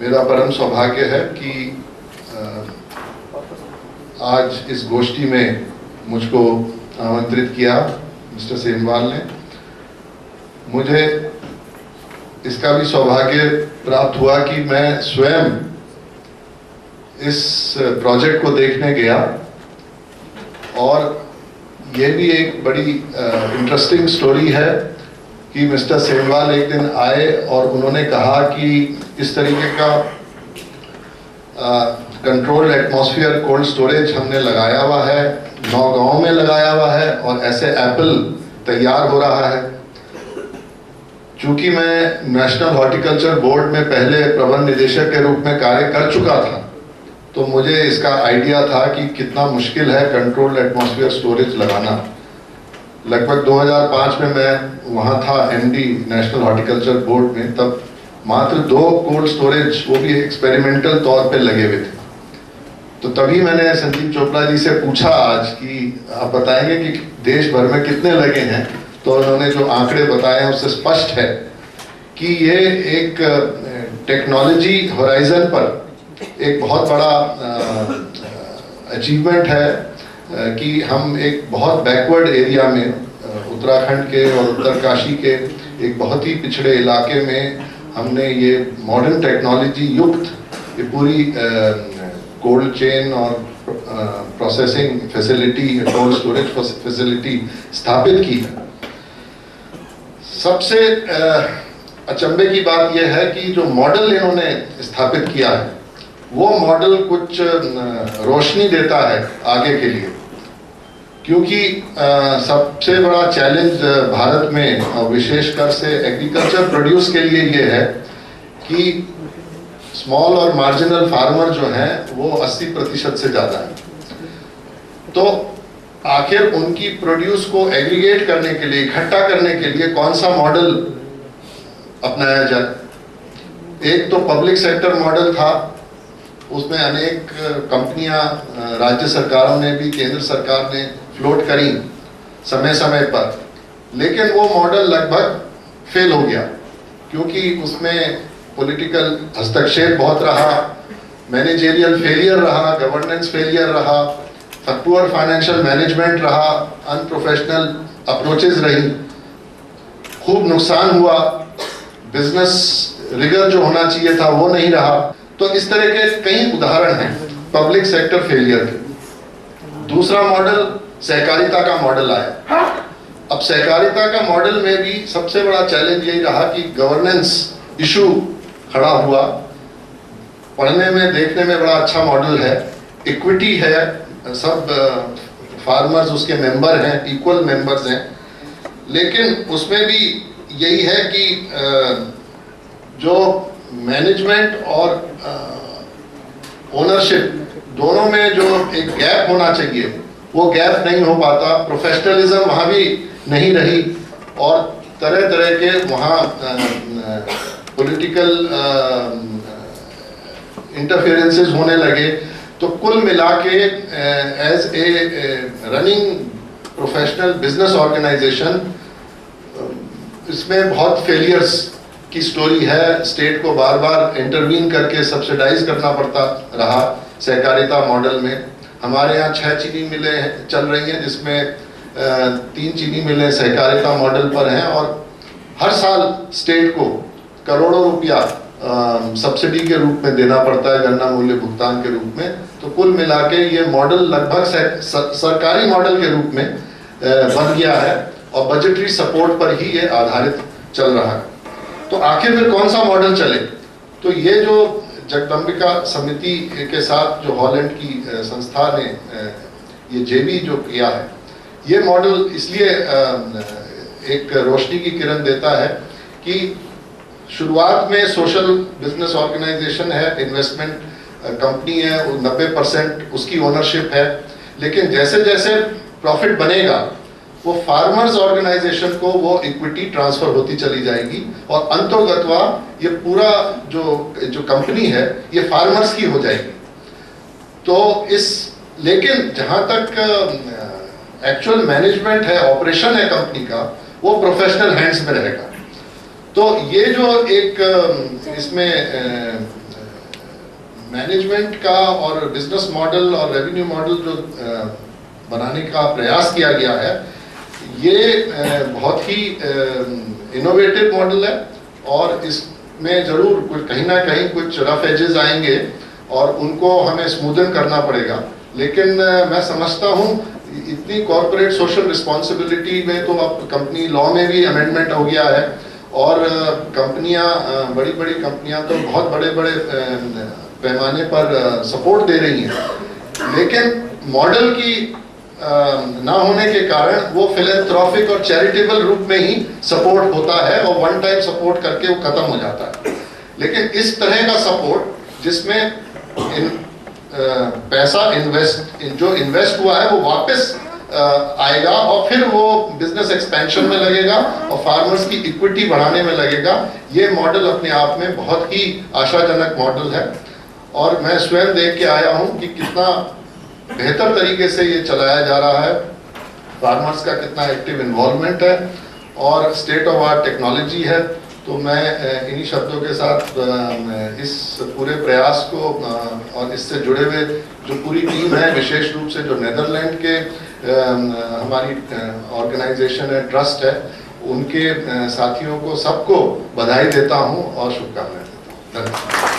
मेरा परम सौभाग्य है कि आज इस गोष्ठी में मुझको आमंत्रित किया मिस्टर सेमवाल ने। मुझे इसका भी सौभाग्य प्राप्त हुआ कि मैं स्वयं इस प्रोजेक्ट को देखने गया और ये भी एक बड़ी इंटरेस्टिंग स्टोरी है कि मिस्टर सेमवाल एक दिन आए और उन्होंने कहा कि इस तरीके का कंट्रोल्ड एटमॉस्फेयर कोल्ड स्टोरेज हमने लगाया हुआ है, 9 गांव में लगाया हुआ है और ऐसे एप्पल तैयार हो रहा है। चूंकि मैं नेशनल हॉर्टिकल्चर बोर्ड में पहले प्रबंध निदेशक के रूप में कार्य कर चुका था, तो मुझे इसका आइडिया था कि कितना मुश्किल है कंट्रोल्ड एटमॉस्फेयर स्टोरेज लगाना। लगभग 2005 में मैं वहाँ था एमडी नेशनल हॉर्टिकल्चर बोर्ड में, तब मात्र 2 कोल्ड स्टोरेज, वो भी एक्सपेरिमेंटल तौर पे लगे हुए थे। तो तभी मैंने संजीव चोपड़ा जी से पूछा आज कि आप बताएंगे कि देश भर में कितने लगे हैं। तो उन्होंने जो आंकड़े बताए हैं उससे स्पष्ट है कि ये एक टेक्नोलॉजी होराइजन पर एक बहुत बड़ा अचीवमेंट है कि हम एक बहुत बैकवर्ड एरिया में, उत्तराखंड के और उत्तरकाशी के एक बहुत ही पिछड़े इलाके में हमने ये मॉडर्न टेक्नोलॉजी युक्त ये पूरी कोल्ड चेन और processing facility, cold storage facility स्थापित की है। सबसे अचंभे की बात यह है कि जो मॉडल इन्होंने स्थापित किया है वो मॉडल कुछ रोशनी देता है आगे के लिए, क्योंकि सबसे बड़ा चैलेंज भारत में और विशेषकर से एग्रीकल्चर प्रोड्यूस के लिए ये है कि स्मॉल और मार्जिनल फार्मर जो हैं वो 80% से ज़्यादा है। तो आखिर उनकी प्रोड्यूस को एग्रीगेट करने के लिए, इकट्ठा करने के लिए कौन सा मॉडल अपनाया जाए। एक तो पब्लिक सेक्टर मॉडल था, उसमें अनेक कंपनियां राज्य सरकारों ने भी, केंद्र सरकार ने फ्लोट करी समय समय पर, लेकिन वो मॉडल लगभग फेल हो गया क्योंकि उसमें पॉलिटिकल हस्तक्षेप बहुत रहा, मैनेजेरियल फेलियर रहा, गवर्नेंस फेलियर रहा, पुअर फाइनेंशियल मैनेजमेंट रहा, अनप्रोफेशनल अप्रोचेस रही, खूब नुकसान हुआ, बिजनेस रिगर जो होना चाहिए था वो नहीं रहा। तो इस तरह के कई उदाहरण हैं पब्लिक सेक्टर फेलियर के। दूसरा मॉडल सहकारिता का मॉडल आया। अब सहकारिता का मॉडल में भी सबसे बड़ा चैलेंज यही रहा कि गवर्नेंस इशू खड़ा हुआ। पढ़ने में, देखने में बड़ा अच्छा मॉडल है, इक्विटी है, सब फार्मर्स उसके मेंबर हैं, इक्वल मेंबर्स हैं, लेकिन उसमें भी यही है कि जो मैनेजमेंट और ओनरशिप दोनों में जो एक गैप होना चाहिए वो गैप नहीं हो पाता। प्रोफेशनलिज्म वहाँ भी नहीं रही और तरह तरह के वहाँ पॉलिटिकल इंटरफेरेंसेस होने लगे। तो कुल मिला के as a running professional business organisation इसमें बहुत फेलियर्स की स्टोरी है। स्टेट को बार बार इंटरवीन करके सब्सिडाइज करना पड़ता रहा। सहकारिता मॉडल में हमारे यहाँ 6 चीनी मिलें चल रही हैं, जिसमें 3 चीनी मिलें सहकारिता मॉडल पर हैं और हर साल स्टेट को करोड़ों रुपया सब्सिडी के रूप में देना पड़ता है, गन्ना मूल्य भुगतान के रूप में। तो कुल मिला के ये मॉडल लगभग सरकारी मॉडल के रूप में बन गया है और बजटरी सपोर्ट पर ही ये आधारित चल रहा है। तो आखिर फिर कौन सा मॉडल चले? तो ये जो जगदम्बिका समिति के साथ जो हॉलैंड की संस्था ने ये जेबी जो किया है, ये मॉडल इसलिए एक रोशनी की किरण देता है कि शुरुआत में सोशल बिजनेस ऑर्गेनाइजेशन है, इन्वेस्टमेंट कंपनी है, 90% उसकी ओनरशिप है, लेकिन जैसे जैसे प्रॉफिट बनेगा वो फार्मर्स ऑर्गेनाइजेशन को वो इक्विटी ट्रांसफर होती चली जाएगी और अंतोगत्वा ये पूरा जो कंपनी है ये फार्मर्स की हो जाएगी। तो लेकिन जहां तक एक्चुअल मैनेजमेंट है, ऑपरेशन है कंपनी का, वो प्रोफेशनल हैंड्स में रहेगा। तो ये जो एक इसमें मैनेजमेंट का और बिजनेस मॉडल और रेवेन्यू मॉडल जो बनाने का प्रयास किया गया है, ये बहुत ही इनोवेटिव मॉडल है और इसमें जरूर कुछ कहीं ना कहीं कुछ रफ एजेस आएंगे और उनको हमें स्मूदन करना पड़ेगा। लेकिन मैं समझता हूँ इतनी कॉर्पोरेट सोशल रिस्पॉन्सिबिलिटी में तो अब कंपनी लॉ में भी अमेंडमेंट हो गया है और कंपनियां, बड़ी बड़ी कंपनियां तो बहुत बड़े बड़े पैमाने पर सपोर्ट दे रही हैं, लेकिन मॉडल की ना होने के कारण वो फिलैंथ्रोपिक और चैरिटेबल रूप में ही सपोर्ट होता है और वन टाइम सपोर्ट करके वो खत्म हो जाता है। लेकिन इस तरह का सपोर्ट जिसमें पैसा जो इन्वेस्ट हुआ है वो वापस आएगा और फिर वो बिजनेस एक्सपेंशन में लगेगा और फार्मर्स की इक्विटी बढ़ाने में लगेगा, ये मॉडल अपने आप में बहुत ही आशाजनक मॉडल है। और मैं स्वयं देख के आया हूँ कि कितना बेहतर तरीके से ये चलाया जा रहा है, फार्मर्स का कितना एक्टिव इन्वॉल्वमेंट है और स्टेट ऑफ आर्ट टेक्नोलॉजी है। तो मैं इन्हीं शब्दों के साथ इस पूरे प्रयास को और इससे जुड़े हुए जो पूरी टीम है, विशेष रूप से जो नेदरलैंड के हमारी ऑर्गेनाइजेशन है, ट्रस्ट है, उनके साथियों को सबको बधाई देता हूं और शुभकामनाएं देता हूं। धन्यवाद।